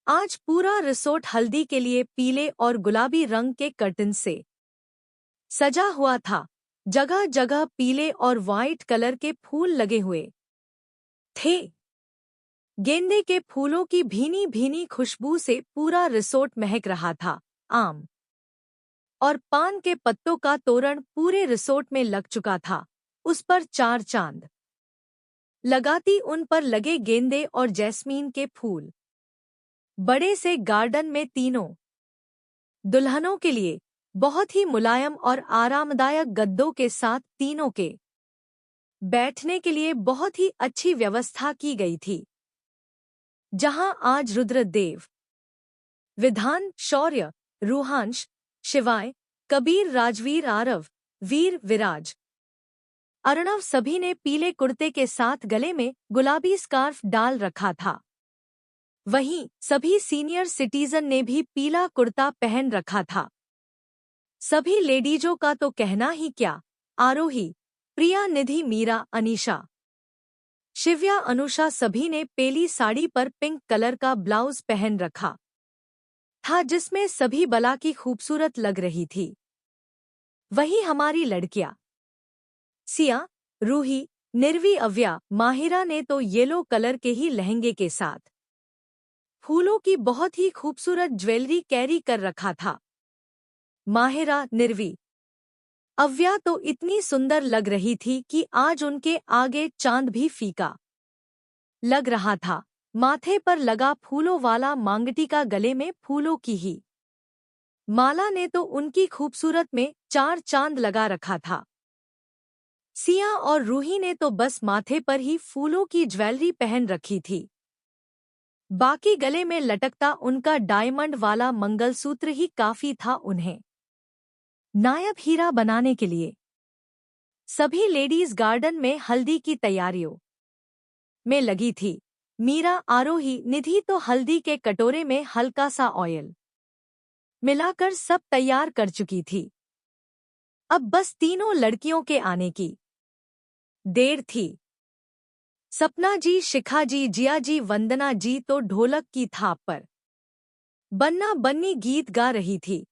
आज पूरा रिसोर्ट हल्दी के लिए पीले और गुलाबी रंग के कर्टन से सजा हुआ था। जगह जगह पीले और वाइट कलर के फूल लगे हुए थे। गेंदे के फूलों की भीनी भीनी खुशबू से पूरा रिसोर्ट महक रहा था। आम और पान के पत्तों का तोरण पूरे रिसोर्ट में लग चुका था। उस पर चार चांद लगाती उन पर लगे गेंदे और जैस्मीन के फूल। बड़े से गार्डन में तीनों दुल्हनों के लिए बहुत ही मुलायम और आरामदायक गद्दों के साथ तीनों के बैठने के लिए बहुत ही अच्छी व्यवस्था की गई थी। जहां आज रुद्रदेव, विधान, शौर्य, रूहांश, शिवाय, कबीर, राजवीर, आरव, वीर, विराज, अर्णव सभी ने पीले कुर्ते के साथ गले में गुलाबी स्कार्फ डाल रखा था। वहीं सभी सीनियर सिटीजन ने भी पीला कुर्ता पहन रखा था। सभी लेडीजों का तो कहना ही क्या। आरोही, प्रिया, निधि, मीरा, अनीशा, शिव्या, अनुषा सभी ने पेली साड़ी पर पिंक कलर का ब्लाउज पहन रखा था, जिसमें सभी बला की खूबसूरत लग रही थी। वही हमारी लड़कियां सिया, रूही, निर्वी, अव्या, माहिरा ने तो येलो कलर के ही लहंगे के साथ फूलों की बहुत ही खूबसूरत ज्वेलरी कैरी कर रखा था। माहिरा, निर्वी, अव्या तो इतनी सुंदर लग रही थी कि आज उनके आगे चांद भी फीका लग रहा था। माथे पर लगा फूलों वाला मांगटिका गले में फूलों की ही माला ने तो उनकी खूबसूरत में चार चांद लगा रखा था। सिया और रूही ने तो बस माथे पर ही फूलों की ज्वेलरी पहन रखी थी। बाकी गले में लटकता उनका डायमंड वाला मंगलसूत्र ही काफी था उन्हें नायब हीरा बनाने के लिए। सभी लेडीज गार्डन में हल्दी की तैयारियों में लगी थी। मीरा, आरोही, निधि तो हल्दी के कटोरे में हल्का सा ऑयल मिलाकर सब तैयार कर चुकी थी। अब बस तीनों लड़कियों के आने की देर थी। सपना जी, शिखा जी, जिया जी, वंदना जी तो ढोलक की थाप पर बन्ना बन्नी गीत गा रही थी।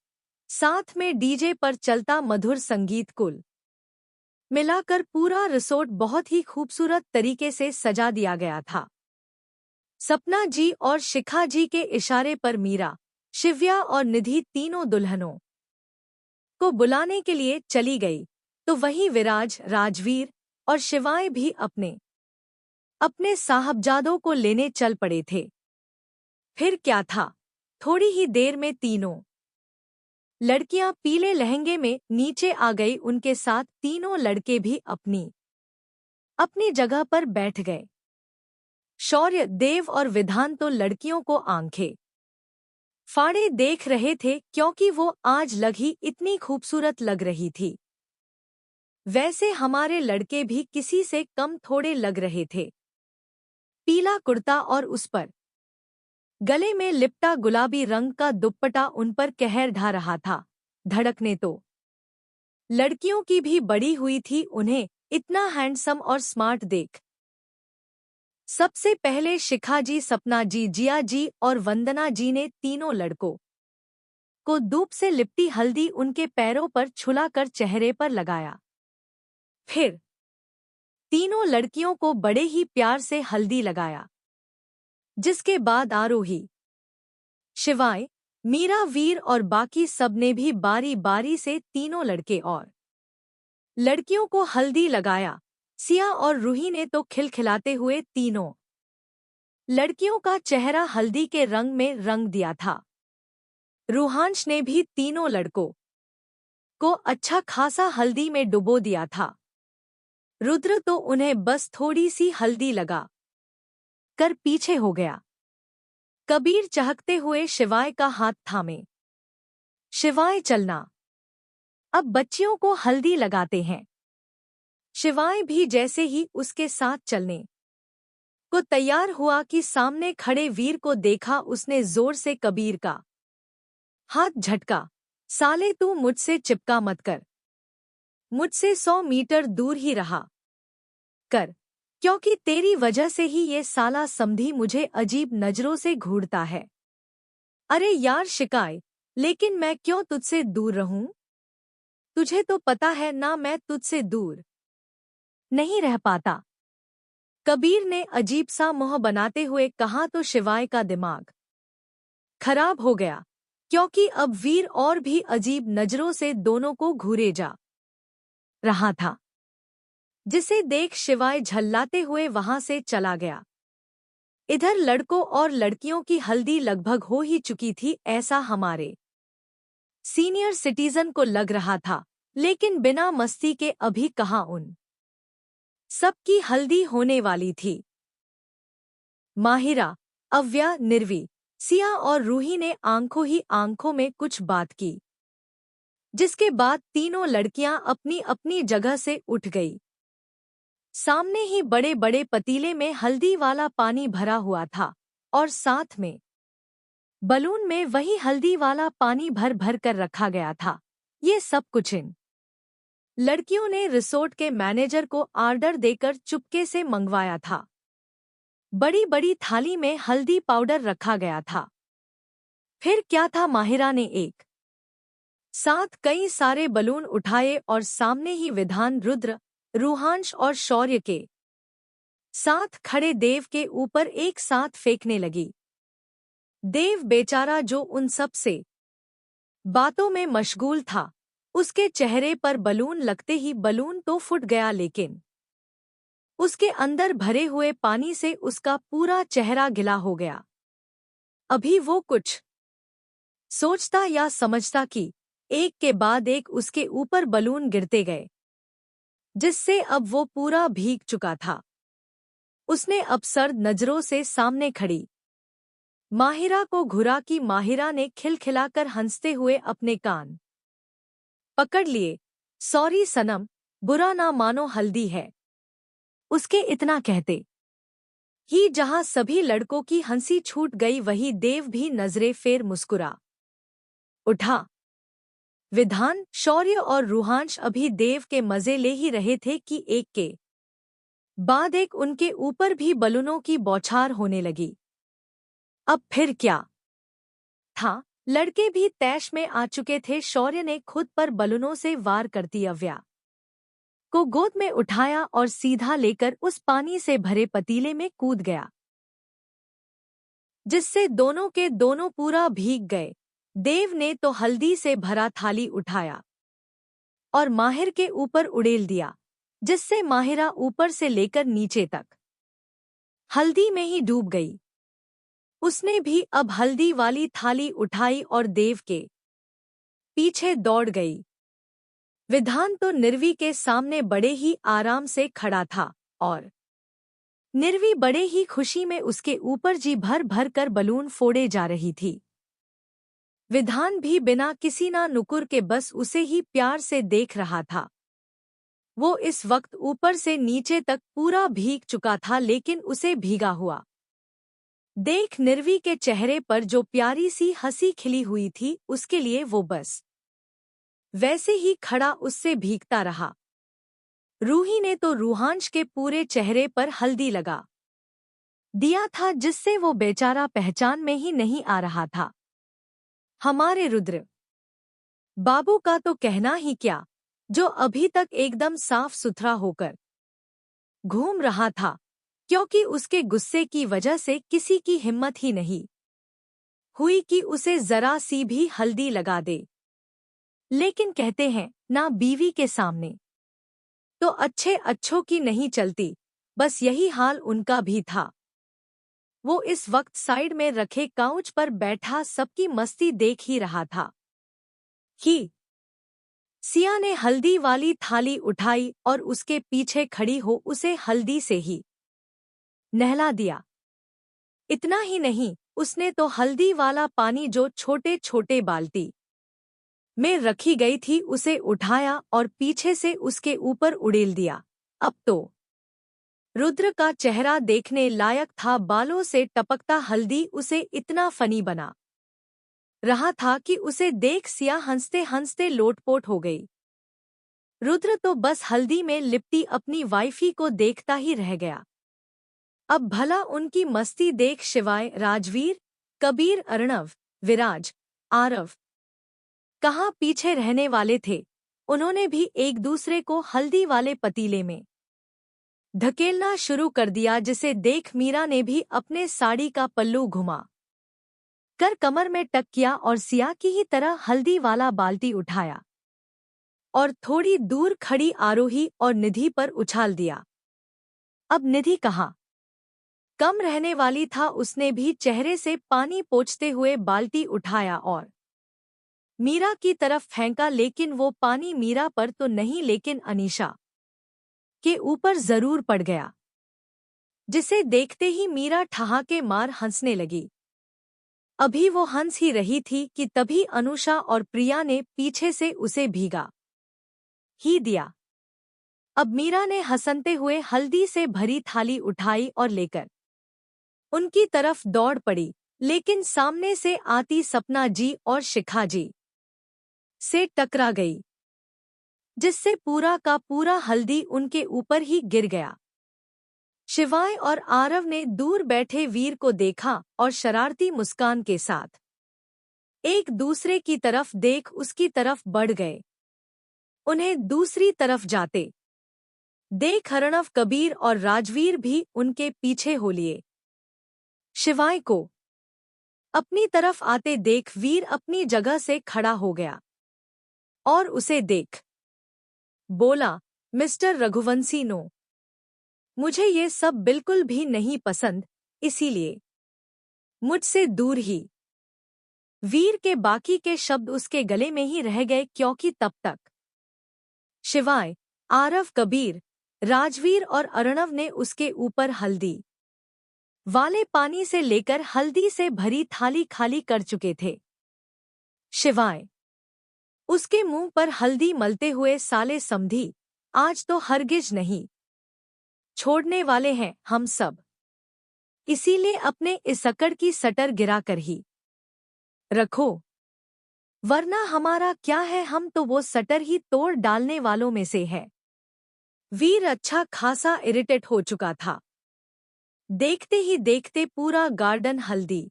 साथ में डीजे पर चलता मधुर संगीत, कुल मिलाकर पूरा रिसोर्ट बहुत ही खूबसूरत तरीके से सजा दिया गया था। सपना जी और शिखा जी के इशारे पर मीरा, शिव्या और निधि तीनों दुल्हनों को बुलाने के लिए चली गई, तो वहीं विराज, राजवीर और शिवाय भी अपने अपने साहबजादों को लेने चल पड़े थे। फिर क्या था, थोड़ी ही देर में तीनों लड़कियां पीले लहंगे में नीचे आ गई। उनके साथ तीनों लड़के भी अपनी अपनी जगह पर बैठ गए। शौर्य, देव और विधान तो लड़कियों को आंखें फाड़े देख रहे थे, क्योंकि वो आज लगी इतनी खूबसूरत लग रही थी। वैसे हमारे लड़के भी किसी से कम थोड़े लग रहे थे। पीला कुर्ता और उस पर गले में लिपटा गुलाबी रंग का दुपट्टा उन पर कहर ढा रहा था। धड़कने तो लड़कियों की भी बड़ी हुई थी उन्हें इतना हैंडसम और स्मार्ट देख। सबसे पहले शिखा जी, सपना जी, जिया जी और वंदना जी ने तीनों लड़कों को धूप से लिपटी हल्दी उनके पैरों पर छुलाकर चेहरे पर लगाया। फिर तीनों लड़कियों को बड़े ही प्यार से हल्दी लगाया, जिसके बाद आरोही, शिवाय, मीरा, वीर और बाकी सब ने भी बारी बारी से तीनों लड़के और लड़कियों को हल्दी लगाया। सिया और रूही ने तो खिलखिलाते हुए तीनों लड़कियों का चेहरा हल्दी के रंग में रंग दिया था। रूहांश ने भी तीनों लड़कों को अच्छा खासा हल्दी में डुबो दिया था। रुद्र तो उन्हें बस थोड़ी सी हल्दी लगा कर पीछे हो गया। कबीर चहकते हुए शिवाय का हाथ थामे, शिवाय चलना, अब बच्चियों को हल्दी लगाते हैं। शिवाय भी जैसे ही उसके साथ चलने को तैयार हुआ कि सामने खड़े वीर को देखा, उसने जोर से कबीर का हाथ झटका। साले तू मुझसे चिपका मत कर, मुझसे 100 मीटर दूर ही रहा कर, क्योंकि तेरी वजह से ही ये साला समधी मुझे अजीब नजरों से घूरता है। अरे यार शिकाय, लेकिन मैं क्यों तुझसे दूर रहूं? तुझे तो पता है ना मैं तुझसे दूर नहीं रह पाता। कबीर ने अजीब सा मुंह बनाते हुए कहा तो शिवाय का दिमाग खराब हो गया, क्योंकि अब वीर और भी अजीब नजरों से दोनों को घूरे जा रहा था, जिसे देख शिवाय झल्लाते हुए वहां से चला गया। इधर लड़कों और लड़कियों की हल्दी लगभग हो ही चुकी थी, ऐसा हमारे सीनियर सिटीजन को लग रहा था, लेकिन बिना मस्ती के अभी कहाँ उन सबकी हल्दी होने वाली थी। माहिरा, अव्या, निर्वी, सिया और रूही ने आंखों ही आंखों में कुछ बात की, जिसके बाद तीनों लड़कियां अपनी अपनी जगह से उठ गई। सामने ही बड़े बड़े पतीले में हल्दी वाला पानी भरा हुआ था और साथ में बलून में वही हल्दी वाला पानी भर भर कर रखा गया था। ये सब कुछ इन लड़कियों ने रिसोर्ट के मैनेजर को ऑर्डर देकर चुपके से मंगवाया था। बड़ी बड़ी थाली में हल्दी पाउडर रखा गया था। फिर क्या था, माहिरा ने एक साथ कई सारे बलून उठाए और सामने ही विधान, रुद्र, रूहांश और शौर्य के साथ खड़े देव के ऊपर एक साथ फेंकने लगी। देव बेचारा जो उन सब से बातों में मशगूल था, उसके चेहरे पर बलून लगते ही बलून तो फूट गया, लेकिन उसके अंदर भरे हुए पानी से उसका पूरा चेहरा गिला हो गया। अभी वो कुछ सोचता या समझता कि एक के बाद एक उसके ऊपर बलून गिरते गए, जिससे अब वो पूरा भीग चुका था। उसने अब सर्द नजरों से सामने खड़ी माहिरा को घुरा कि माहिरा ने खिलखिलाकर हंसते हुए अपने कान पकड़ लिए। सॉरी सनम, बुरा ना मानो, हल्दी है। उसके इतना कहते ही जहां सभी लड़कों की हंसी छूट गई, वही देव भी नजरें फेर मुस्कुरा उठा। विधान, शौर्य और रूहांश अभी देव के मजे ले ही रहे थे कि एक के बाद एक उनके ऊपर भी बलूनों की बौछार होने लगी। अब फिर क्या था, लड़के भी तैश में आ चुके थे। शौर्य ने खुद पर बलूनों से वार करती अव्या को गोद में उठाया और सीधा लेकर उस पानी से भरे पतीले में कूद गया, जिससे दोनों के दोनों पूरा भीग गए। देव ने तो हल्दी से भरा थाली उठाया और माहिर के ऊपर उड़ेल दिया, जिससे माहिरा ऊपर से लेकर नीचे तक हल्दी में ही डूब गई। उसने भी अब हल्दी वाली थाली उठाई और देव के पीछे दौड़ गई। विधान तो निर्वी के सामने बड़े ही आराम से खड़ा था और निर्वी बड़े ही खुशी में उसके ऊपर जी भर भर कर बलून फोड़े जा रही थी। विधान भी बिना किसी ना नुकुर के बस उसे ही प्यार से देख रहा था। वो इस वक्त ऊपर से नीचे तक पूरा भीग चुका था, लेकिन उसे भीगा हुआ देख निर्वी के चेहरे पर जो प्यारी सी हंसी खिली हुई थी, उसके लिए वो बस वैसे ही खड़ा उससे भीगता रहा। रूही ने तो रूहांश के पूरे चेहरे पर हल्दी लगा दिया था, जिससे वो बेचारा पहचान में ही नहीं आ रहा था। हमारे रुद्र बाबू का तो कहना ही क्या, जो अभी तक एकदम साफ सुथरा होकर घूम रहा था, क्योंकि उसके गुस्से की वजह से किसी की हिम्मत ही नहीं हुई कि उसे जरा सी भी हल्दी लगा दे। लेकिन कहते हैं ना, बीवी के सामने तो अच्छे अच्छों की नहीं चलती, बस यही हाल उनका भी था। वो इस वक्त साइड में रखे काउच पर बैठा सबकी मस्ती देख ही रहा था कि सिया ने हल्दी वाली थाली उठाई और उसके पीछे खड़ी हो उसे हल्दी से ही नहला दिया। इतना ही नहीं, उसने तो हल्दी वाला पानी जो छोटे छोटे बाल्टी में रखी गई थी, उसे उठाया और पीछे से उसके ऊपर उड़ेल दिया। अब तो रुद्र का चेहरा देखने लायक था। बालों से टपकता हल्दी उसे इतना फनी बना रहा था कि उसे देख सिया हंसते हंसते लोटपोट हो गई। रुद्र तो बस हल्दी में लिपटी अपनी वाइफी को देखता ही रह गया। अब भला उनकी मस्ती देख शिवाय, राजवीर, कबीर, अर्णव, विराज, आरव कहाँ पीछे रहने वाले थे, उन्होंने भी एक दूसरे को हल्दी वाले पतीले में धकेलना शुरू कर दिया, जिसे देख मीरा ने भी अपने साड़ी का पल्लू घुमा कर कमर में टक किया और सिया की ही तरह हल्दी वाला बाल्टी उठाया और थोड़ी दूर खड़ी आरोही और निधि पर उछाल दिया। अब निधि कहाँ कम रहने वाली था, उसने भी चेहरे से पानी पोंछते हुए बाल्टी उठाया और मीरा की तरफ फेंका, लेकिन वो पानी मीरा पर तो नहीं लेकिन अनीशा के ऊपर जरूर पड़ गया, जिसे देखते ही मीरा ठहाके मार हंसने लगी। अभी वो हंस ही रही थी कि तभी अनुषा और प्रिया ने पीछे से उसे भीगा ही दिया। अब मीरा ने हंसते हुए हल्दी से भरी थाली उठाई और लेकर उनकी तरफ दौड़ पड़ी, लेकिन सामने से आती सपना जी और शिखा जी से टकरा गई, जिससे पूरा का पूरा हल्दी उनके ऊपर ही गिर गया। शिवाय और आरव ने दूर बैठे वीर को देखा और शरारती मुस्कान के साथ एक दूसरे की तरफ देख उसकी तरफ बढ़ गए। उन्हें दूसरी तरफ जाते देख अर्णव, कबीर और राजवीर भी उनके पीछे हो लिए। शिवाय को अपनी तरफ आते देख वीर अपनी जगह से खड़ा हो गया और उसे देख बोला, मिस्टर रघुवंशी, नो, मुझे ये सब बिल्कुल भी नहीं पसंद, इसीलिए मुझसे दूर ही। वीर के बाकी के शब्द उसके गले में ही रह गए, क्योंकि तब तक शिवाय, आरव, कबीर, राजवीर और अर्णव ने उसके ऊपर हल्दी वाले पानी से लेकर हल्दी से भरी थाली खाली कर चुके थे। शिवाय उसके मुंह पर हल्दी मलते हुए, साले समधी, आज तो हरगिज नहीं छोड़ने वाले हैं हम सब, इसीलिए अपने इस अकड़ की सटर गिरा कर ही रखो, वरना हमारा क्या है, हम तो वो सटर ही तोड़ डालने वालों में से है। वीर अच्छा खासा इरिटेट हो चुका था। देखते ही देखते पूरा गार्डन हल्दी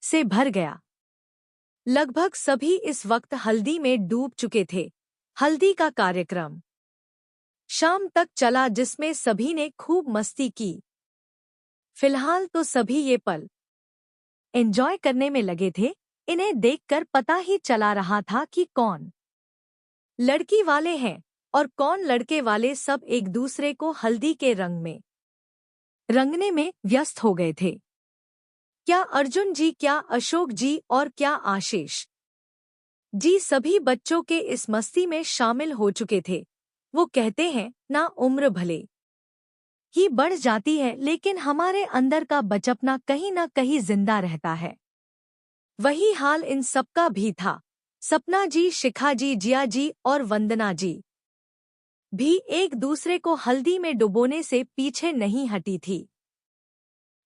से भर गया। लगभग सभी इस वक्त हल्दी में डूब चुके थे। हल्दी का कार्यक्रम शाम तक चला, जिसमें सभी ने खूब मस्ती की। फिलहाल तो सभी ये पल एंजॉय करने में लगे थे। इन्हें देखकर पता ही चला रहा था कि कौन लड़की वाले हैं और कौन लड़के वाले। सब एक दूसरे को हल्दी के रंग में रंगने में व्यस्त हो गए थे। क्या अर्जुन जी, क्या अशोक जी और क्या आशीष जी, सभी बच्चों के इस मस्ती में शामिल हो चुके थे। वो कहते हैं ना, उम्र भले ही बढ़ जाती है, लेकिन हमारे अंदर का बचपना कहीं ना कहीं जिंदा रहता है। वही हाल इन सबका भी था। सपना जी, शिखा जी, जिया जी और वंदना जी भी एक दूसरे को हल्दी में डुबोने से पीछे नहीं हटी थी।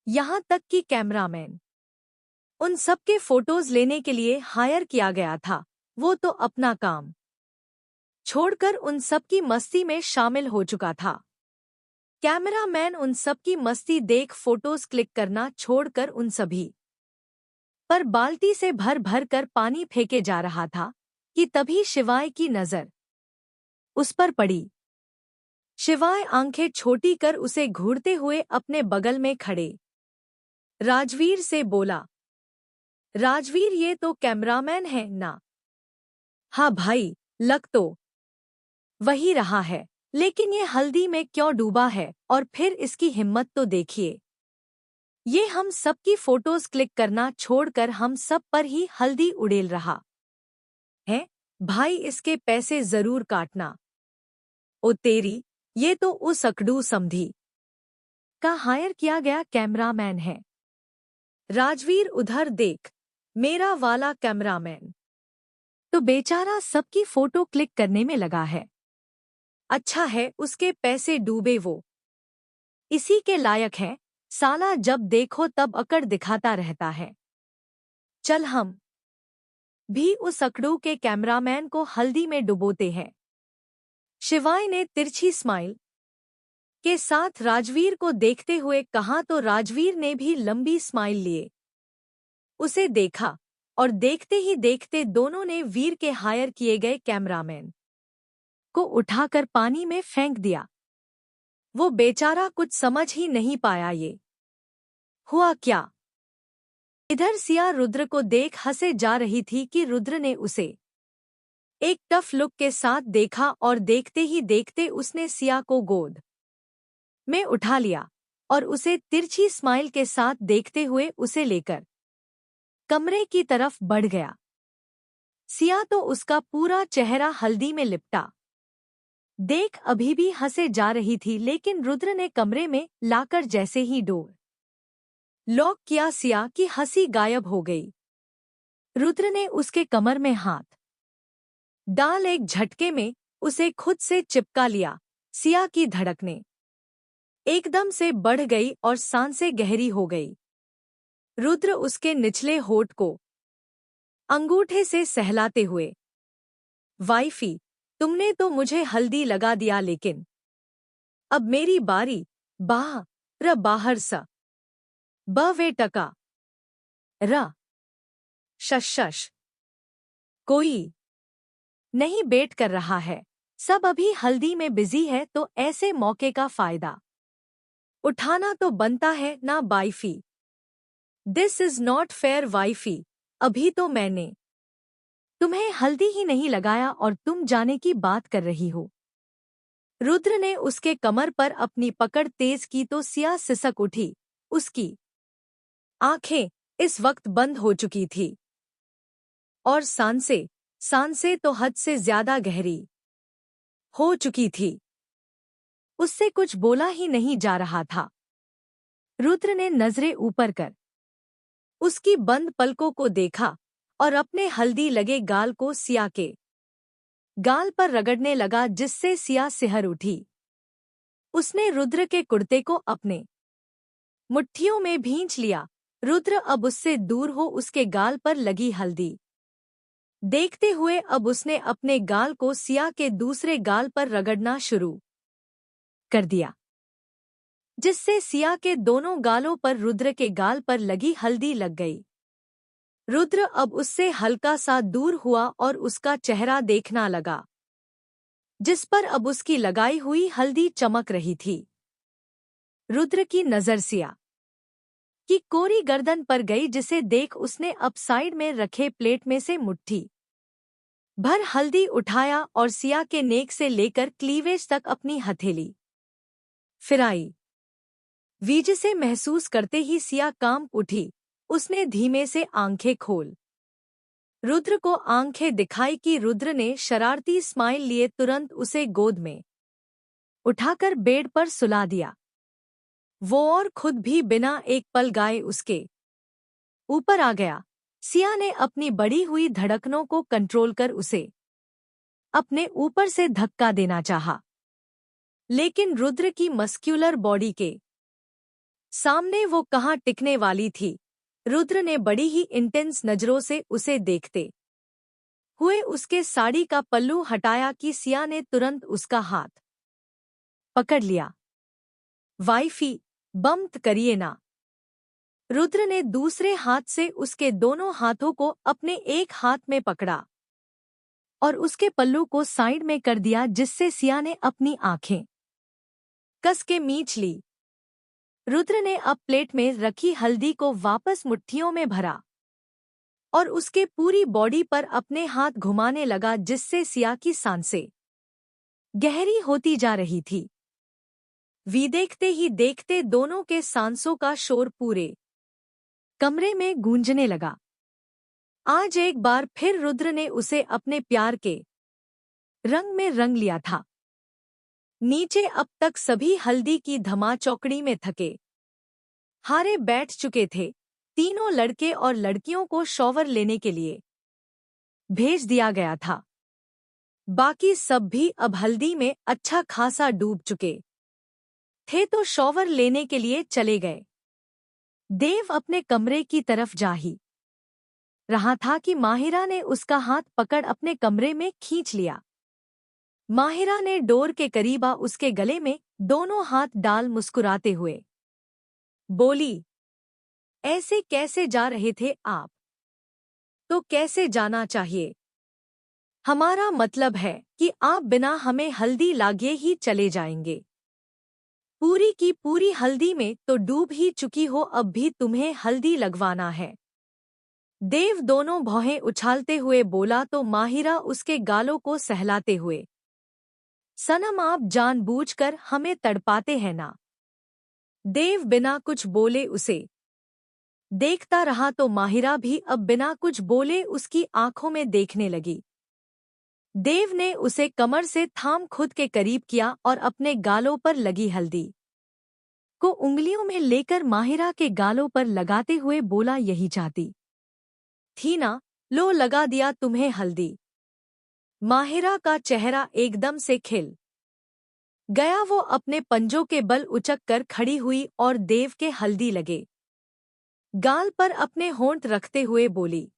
यहाँ तक कि कैमरामैन उन सबके फोटोज लेने के लिए हायर किया गया था। वो तो अपना काम छोड़कर उन सबकी मस्ती में शामिल हो चुका था। कैमरामैन उन सबकी मस्ती देख फोटोज क्लिक करना छोड़कर उन सभी पर बाल्टी से भर भर कर पानी फेंके जा रहा था कि तभी शिवाय की नजर उस पर पड़ी। शिवाय आंखें छोटी कर उसे घूरते हुए अपने बगल में खड़े राजवीर से बोला, राजवीर, ये तो कैमरामैन है ना? हाँ भाई, लग तो वही रहा है, लेकिन ये हल्दी में क्यों डूबा है? और फिर इसकी हिम्मत तो देखिए, ये हम सब की फोटोज क्लिक करना छोड़कर हम सब पर ही हल्दी उड़ेल रहा है। भाई, इसके पैसे जरूर काटना। ओ तेरी, ये तो उस अकड़ू समधी का हायर किया गया कैमरामैन है। राजवीर, उधर देख, मेरा वाला कैमरामैन तो बेचारा सबकी फोटो क्लिक करने में लगा है। अच्छा है उसके पैसे डूबे, वो इसी के लायक है। साला जब देखो तब अकड़ दिखाता रहता है। चल हम भी उस अकड़ू के कैमरामैन को हल्दी में डुबोते हैं। शिवाय ने तिरछी स्माइल के साथ राजवीर को देखते हुए कहा, तो राजवीर ने भी लंबी स्माइल लिए उसे देखा। और देखते ही देखते दोनों ने वीर के हायर किए गए कैमरामैन को उठाकर पानी में फेंक दिया। वो बेचारा कुछ समझ ही नहीं पाया ये हुआ क्या। इधर सिया रुद्र को देख हंसे जा रही थी कि रुद्र ने उसे एक टफ लुक के साथ देखा और देखते ही देखते उसने सिया को गोद में उठा लिया और उसे तिरछी स्माइल के साथ देखते हुए उसे लेकर कमरे की तरफ बढ़ गया। सिया तो उसका पूरा चेहरा हल्दी में लिपटा देख अभी भी हंसे जा रही थी, लेकिन रुद्र ने कमरे में लाकर जैसे ही डोर लॉक किया सिया की हंसी गायब हो गई। रुद्र ने उसके कमर में हाथ डाल एक झटके में उसे खुद से चिपका लिया। सिया की धड़कनें एकदम से बढ़ गई और सांसें गहरी हो गई। रुद्र उसके निचले होठ को अंगूठे से सहलाते हुए, वाइफी, तुमने तो मुझे हल्दी लगा दिया, लेकिन अब मेरी बारी। बाहर सा वे टका र शश कोई नहीं बेट कर रहा है, सब अभी हल्दी में बिजी है, तो ऐसे मौके का फायदा उठाना तो बनता है ना wifey. This is not fair wifey, अभी तो मैंने तुम्हें हल्दी ही नहीं लगाया और तुम जाने की बात कर रही हो। रुद्र ने उसके कमर पर अपनी पकड़ तेज की तो सिया सिसक उठी। उसकी आंखें इस वक्त बंद हो चुकी थी और सांसें तो हद से ज्यादा गहरी हो चुकी थी। उससे कुछ बोला ही नहीं जा रहा था। रुद्र ने नजरें ऊपर कर उसकी बंद पलकों को देखा और अपने हल्दी लगे गाल को सिया के गाल पर रगड़ने लगा, जिससे सिया सिहर उठी। उसने रुद्र के कुर्ते को अपने मुट्ठियों में भींच लिया। रुद्र अब उससे दूर हो उसके गाल पर लगी हल्दी देखते हुए अब उसने अपने गाल को सिया के दूसरे गाल पर रगड़ना शुरू कर दिया, जिससे सिया के दोनों गालों पर रुद्र के गाल पर लगी हल्दी लग गई। रुद्र अब उससे हल्का सा दूर हुआ और उसका चेहरा देखना लगा, जिस पर अब उसकी लगाई हुई हल्दी चमक रही थी। रुद्र की नजर सिया की कोरी गर्दन पर गई, जिसे देख उसने अब साइड में रखे प्लेट में से मुट्ठी भर हल्दी उठाया और सिया के नेक से लेकर क्लीवेज तक अपनी हथेली फिराई। वीज से महसूस करते ही सिया कांप उठी। उसने धीमे से आंखें खोल रुद्र को आंखें दिखाई कि रुद्र ने शरारती स्माइल लिए तुरंत उसे गोद में उठाकर बेड पर सुला दिया। वो और खुद भी बिना एक पल गाए उसके ऊपर आ गया। सिया ने अपनी बढ़ी हुई धड़कनों को कंट्रोल कर उसे अपने ऊपर से धक्का देना चाहा, लेकिन रुद्र की मस्क्यूलर बॉडी के सामने वो कहाँ टिकने वाली थी। रुद्र ने बड़ी ही इंटेंस नजरों से उसे देखते हुए उसके साड़ी का पल्लू हटाया कि सिया ने तुरंत उसका हाथ पकड़ लिया। वाइफी, बम्त करिए ना। रुद्र ने दूसरे हाथ से उसके दोनों हाथों को अपने एक हाथ में पकड़ा और उसके पल्लू को साइड में कर दिया, जिससे सिया ने अपनी आंखें कस के मींच ली। रुद्र ने अब प्लेट में रखी हल्दी को वापस मुट्ठियों में भरा और उसके पूरी बॉडी पर अपने हाथ घुमाने लगा, जिससे सिया की सांसें गहरी होती जा रही थी। देखते ही देखते दोनों के सांसों का शोर पूरे कमरे में गूंजने लगा। आज एक बार फिर रुद्र ने उसे अपने प्यार के रंग में रंग लिया था। नीचे अब तक सभी हल्दी की धमाचौकड़ी में थके हारे बैठ चुके थे। तीनों लड़के और लड़कियों को शॉवर लेने के लिए भेज दिया गया था। बाकी सब भी अब हल्दी में अच्छा खासा डूब चुके थे, तो शॉवर लेने के लिए चले गए। देव अपने कमरे की तरफ जा ही रहा था कि माहिरा ने उसका हाथ पकड़ अपने कमरे में खींच लिया। माहिरा ने डोर के करीब आ उसके गले में दोनों हाथ डाल मुस्कुराते हुए बोली, ऐसे कैसे जा रहे थे आप? तो कैसे जाना चाहिए? हमारा मतलब है कि आप बिना हमें हल्दी लागे ही चले जाएंगे। पूरी की पूरी हल्दी में तो डूब ही चुकी हो, अब भी तुम्हें हल्दी लगवाना है। देव दोनों भौहें उछालते हुए बोला तो माहिरा उसके गालों को सहलाते हुए, सनम आप जानबूझकर हमें तड़पाते हैं ना। देव बिना कुछ बोले उसे देखता रहा तो माहिरा भी अब बिना कुछ बोले उसकी आंखों में देखने लगी। देव ने उसे कमर से थाम खुद के करीब किया और अपने गालों पर लगी हल्दी को उंगलियों में लेकर माहिरा के गालों पर लगाते हुए बोला, यही चाहती थी ना, लो लगा दिया तुम्हें हल्दी। माहिरा का चेहरा एकदम से खिल गया। वो अपने पंजों के बल उचक कर खड़ी हुई और देव के हल्दी लगे गाल पर अपने होंठ रखते हुए बोली,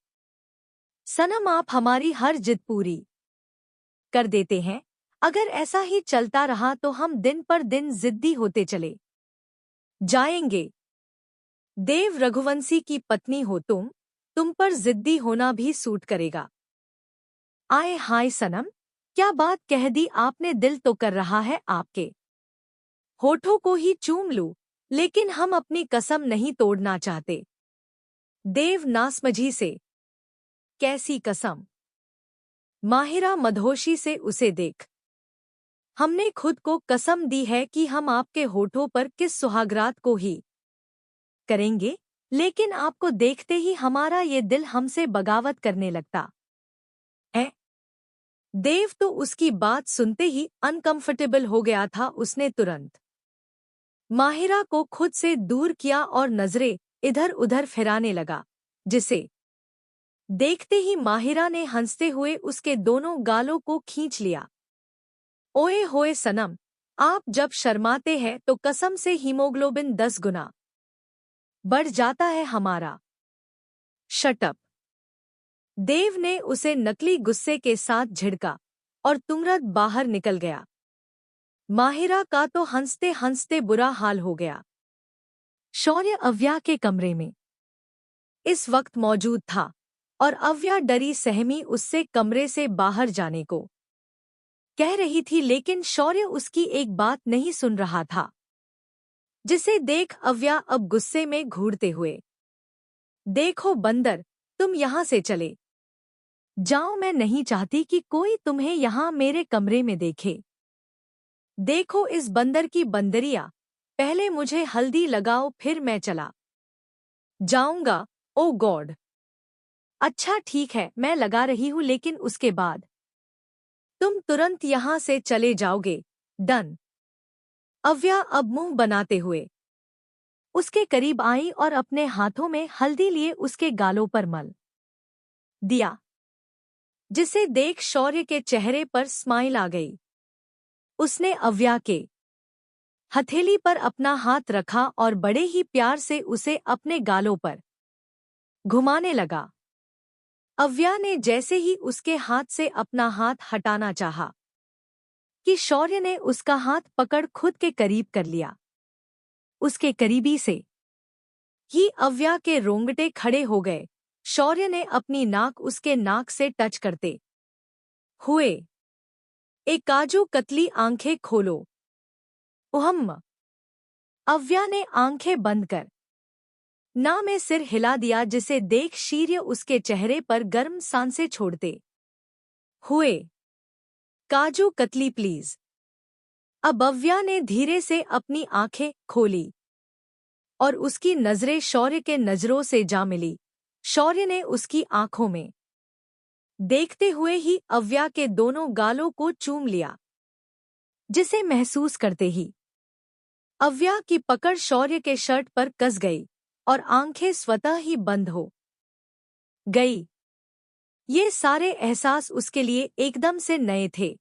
सनम आप हमारी हर जिद पूरी कर देते हैं। अगर ऐसा ही चलता रहा तो हम दिन पर दिन जिद्दी होते चले जाएंगे। देव रघुवंशी की पत्नी हो तुम पर जिद्दी होना भी सूट करेगा। आए हाय सनम, क्या बात कह दी आपने, दिल तो कर रहा है आपके होठों को ही चूम लूं, लेकिन हम अपनी कसम नहीं तोड़ना चाहते। देव नासमझी से, कैसी कसम? माहिरा मदहोशी से उसे देख, हमने खुद को कसम दी है कि हम आपके होठों पर किस सुहागरात को ही करेंगे, लेकिन आपको देखते ही हमारा ये दिल हमसे बगावत करने लगता है। देव तो उसकी बात सुनते ही अनकंफर्टेबल हो गया था। उसने तुरंत माहिरा को खुद से दूर किया और नजरें इधर उधर फिराने लगा, जिसे देखते ही माहिरा ने हंसते हुए उसके दोनों गालों को खींच लिया। ओए होए सनम, आप जब शर्माते हैं तो कसम से हीमोग्लोबिन 10 गुना बढ़ जाता है हमारा। Shut up. देव ने उसे नकली गुस्से के साथ झिड़का और तुरंत बाहर निकल गया। माहिरा का तो हंसते हंसते बुरा हाल हो गया। शौर्य अव्या के कमरे में इस वक्त मौजूद था और अव्या डरी सहमी उससे कमरे से बाहर जाने को कह रही थी, लेकिन शौर्य उसकी एक बात नहीं सुन रहा था, जिसे देख अव्या अब गुस्से में घूरते हुए, देखो बंदर, तुम यहाँ से चले जाओ, मैं नहीं चाहती कि कोई तुम्हें यहाँ मेरे कमरे में देखे। देखो इस बंदर की बंदरिया, पहले मुझे हल्दी लगाओ फिर मैं चला जाऊंगा। ओ गॉड, अच्छा ठीक है मैं लगा रही हूँ, लेकिन उसके बाद तुम तुरंत यहाँ से चले जाओगे, डन। अव्या अब मुंह बनाते हुए उसके करीब आई और अपने हाथों में हल्दी लिए उसके गालों पर मल दिया, जिसे देख शौर्य के चेहरे पर स्माइल आ गई। उसने अव्या के हथेली पर अपना हाथ रखा और बड़े ही प्यार से उसे अपने गालों पर घुमाने लगा। अव्या ने जैसे ही उसके हाथ से अपना हाथ हटाना चाहा कि शौर्य ने उसका हाथ पकड़ खुद के करीब कर लिया। उसके करीबी से ही अव्या के रोंगटे खड़े हो गए। शौर्य ने अपनी नाक उसके नाक से टच करते हुए, एक काजू कतली आंखें खोलो। उहम्म। अव्या ने आंखें बंद कर ना में सिर हिला दिया, जिसे देख शीर्य उसके चेहरे पर गर्म सांसें छोड़ते हुए, काजू कतली प्लीज। अब अव्या ने धीरे से अपनी आंखें खोली और उसकी नजरें शौर्य के नजरों से जा मिली। शौर्य ने उसकी आंखों में देखते हुए ही अव्या के दोनों गालों को चूम लिया, जिसे महसूस करते ही अव्या की पकड़ शौर्य के शर्ट पर कस गई और आंखें स्वतः ही बंद हो गई। ये सारे एहसास उसके लिए एकदम से नए थे।